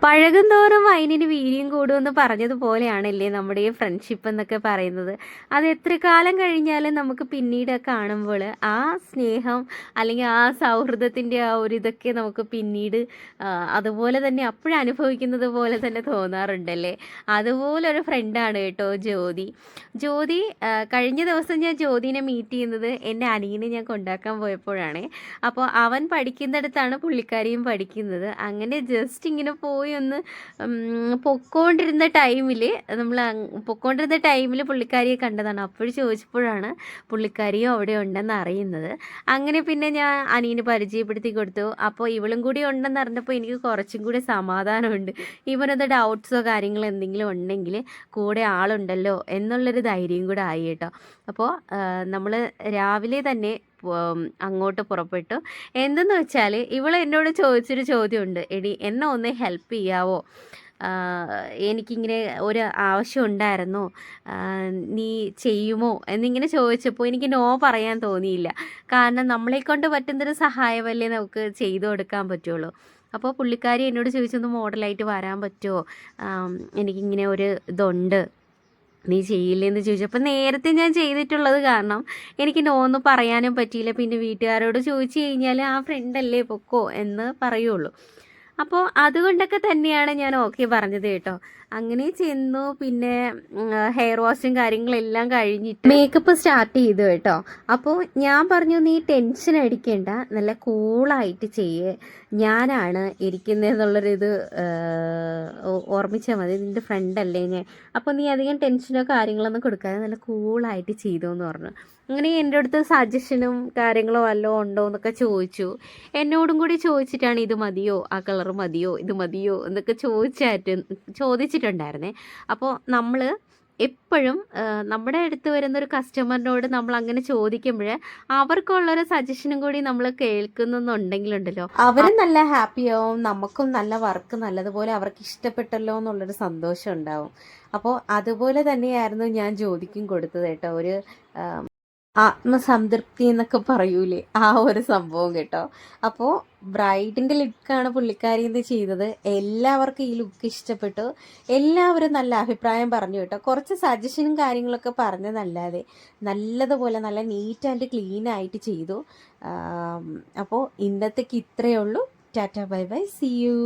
പഴകും തോറും വൈനിന് വീര്യം കൂടുമെന്ന് പറഞ്ഞതുപോലെയാണല്ലേ നമ്മുടെ ഈ ഫ്രണ്ട്ഷിപ്പ് എന്നൊക്കെ പറയുന്നത്. അത് എത്ര കാലം കഴിഞ്ഞാലും നമുക്ക് പിന്നീട് കാണുമ്പോൾ ആ സ്നേഹം അല്ലെങ്കിൽ ആ സൗഹൃദത്തിൻ്റെ ആ ഒരു ഇതൊക്കെ നമുക്ക് പിന്നീട് അതുപോലെ തന്നെ അപ്പോഴും അനുഭവിക്കുന്നത് പോലെ തന്നെ തോന്നാറുണ്ടല്ലേ. അതുപോലൊരു ഫ്രണ്ടാണ് കേട്ടോ ജ്യോതി. ജ്യോതി കഴിഞ്ഞ ദിവസം ഞാൻ ജ്യോതിനെ മീറ്റ് ചെയ്യുന്നത് എൻ്റെ അനിയനെ ഞാൻ കൊണ്ടാക്കാൻ പോയപ്പോഴാണ്. അപ്പോൾ അവൻ പഠിക്കുന്നിടത്താണ് പുള്ളിക്കാരിയും പഠിക്കുന്നത്. അങ്ങനെ ജസ്റ്റ് ഇങ്ങനെ പോയി ഒന്ന് പൊക്കോണ്ടിരുന്ന ടൈമിൽ പുള്ളിക്കാരിയെ കണ്ടതാണ്. അപ്പോൾ ചോദിച്ചപ്പോഴാണ് പുള്ളിക്കാരിയും അവിടെ ഉണ്ടെന്ന് അറിയുന്നത്. അങ്ങനെ പിന്നെ ഞാൻ അനിയന് പരിചയപ്പെടുത്തി കൊടുത്തു. അപ്പോൾ ഇവളും കൂടി ഉണ്ടെന്ന് അറിഞ്ഞപ്പോൾ എനിക്ക് കുറച്ചും കൂടി സമാധാനമുണ്ട്. ഇവനത് ഡൗട്ട്സോ കാര്യങ്ങളോ എന്തെങ്കിലും ഉണ്ടെങ്കിൽ കൂടെ ആളുണ്ടല്ലോ എന്നുള്ളൊരു ധൈര്യം കൂടെ ആയി കേട്ടോ. അപ്പോൾ നമ്മൾ രാവിലെ തന്നെ അങ്ങോട്ട് പുറപ്പെട്ടു. എന്തെന്ന് വെച്ചാൽ ഇവൾ എന്നോട് ചോദിച്ചൊരു ചോദ്യമുണ്ട്, എടി എന്നെ ഒന്ന് ഹെൽപ്പ് ചെയ്യാവോ, എനിക്കിങ്ങനെ ഒരു ആവശ്യം ഉണ്ടായിരുന്നു, നീ ചെയ്യുമോ എന്നിങ്ങനെ ചോദിച്ചപ്പോൾ എനിക്ക് നോ പറയാൻ തോന്നിയില്ല. കാരണം നമ്മളെക്കൊണ്ട് പറ്റുന്നൊരു സഹായമല്ലേ നമുക്ക് ചെയ്തു കൊടുക്കാൻ പറ്റുള്ളൂ. അപ്പോൾ പുള്ളിക്കാരി എന്നോട് ചോദിച്ചൊന്ന് മോഡലായിട്ട് വരാൻ പറ്റുമോ, എനിക്കിങ്ങനെ ഒരു ഇതുണ്ട്, നീ ചെയ്യില്ലെന്ന് ചോദിച്ചു. അപ്പം നേരത്തെ ഞാൻ ചെയ്തിട്ടുള്ളത് കാരണം എനിക്ക് നോന്ന് പറയാനും പറ്റിയില്ല. പിന്നെ വീട്ടുകാരോട് ചോദിച്ചു കഴിഞ്ഞാൽ ആ ഫ്രണ്ടല്ലേ പൊക്കോ എന്ന് പറയുള്ളൂ. അപ്പോൾ അതുകൊണ്ടൊക്കെ തന്നെയാണ് ഞാൻ ഓക്കെ പറഞ്ഞത് കേട്ടോ. അങ്ങനെ ചെന്നു. പിന്നെ ഹെയർ വാഷും കാര്യങ്ങളെല്ലാം കഴിഞ്ഞിട്ട് മേക്കപ്പ് സ്റ്റാർട്ട് ചെയ്തു കേട്ടോ. അപ്പോൾ ഞാൻ പറഞ്ഞു, നീ ടെൻഷൻ അടിക്കേണ്ട, നല്ല കൂളായിട്ട് ചെയ്യേ, ഞാനാണ് ഇരിക്കുന്നതെന്നുള്ളൊരിത് ഓർമ്മിച്ചാൽ മതി, നിൻ്റെ ഫ്രണ്ടല്ലേ ഞാൻ. അപ്പോൾ നീ അധികം ടെൻഷനോ കാര്യങ്ങളൊന്നും കൊടുക്കാതെ നല്ല കൂളായിട്ട് ചെയ്തു എന്ന് പറഞ്ഞു. അങ്ങനെ എൻ്റെ അടുത്ത് സജഷനും കാര്യങ്ങളോ വല്ലതും ഉണ്ടോ എന്നൊക്കെ ചോദിച്ചു. എന്നോടും കൂടി ചോദിച്ചിട്ടാണ് ഇത് മതിയോ, ആ കളർ മതിയോ, ഇത് മതിയോ എന്നൊക്കെ ചോദിച്ചിട്ടുണ്ടായിരുന്നേ. അപ്പോൾ നമ്മൾ എപ്പോഴും നമ്മുടെ അടുത്ത് വരുന്നൊരു കസ്റ്റമറിനോട് നമ്മൾ അങ്ങനെ ചോദിക്കുമ്പോൾ അവർക്കുള്ളൊരു സജഷനും കൂടി നമ്മൾ കേൾക്കുന്നുണ്ടെങ്കിലുണ്ടല്ലോ, അവരും നല്ല ഹാപ്പിയാവും, നമുക്കും നല്ല വർക്ക് നല്ലതുപോലെ അവർക്ക് ഇഷ്ടപ്പെട്ടല്ലോ എന്നുള്ളൊരു സന്തോഷം ഉണ്ടാവും. അപ്പോൾ അതുപോലെ തന്നെയായിരുന്നു ഞാൻ ജ്യോതിക്കും കൊടുത്തത് കേട്ടോ. ഒരു ആത്മസംതൃപ്തി എന്നൊക്കെ പറയൂലേ, ആ ഒരു സംഭവം കേട്ടോ. അപ്പോൾ ബ്രൈഡിൻ്റെ ലുക്കാണ് പുള്ളിക്കാരി ഇത് ചെയ്തത്. എല്ലാവർക്കും ഈ ലുക്ക് ഇഷ്ടപ്പെട്ടു. എല്ലാവരും നല്ല അഭിപ്രായം പറഞ്ഞു കേട്ടോ. കുറച്ച് സജഷനും കാര്യങ്ങളൊക്കെ പറഞ്ഞതല്ലാതെ നല്ലതുപോലെ നല്ല നീറ്റ് ആൻഡ് ക്ലീൻ ആയിട്ട് ചെയ്തു. അപ്പോൾ ഇന്നത്തേക്ക് ഇത്രയേ ഉള്ളൂ. Tata bye bye, see U.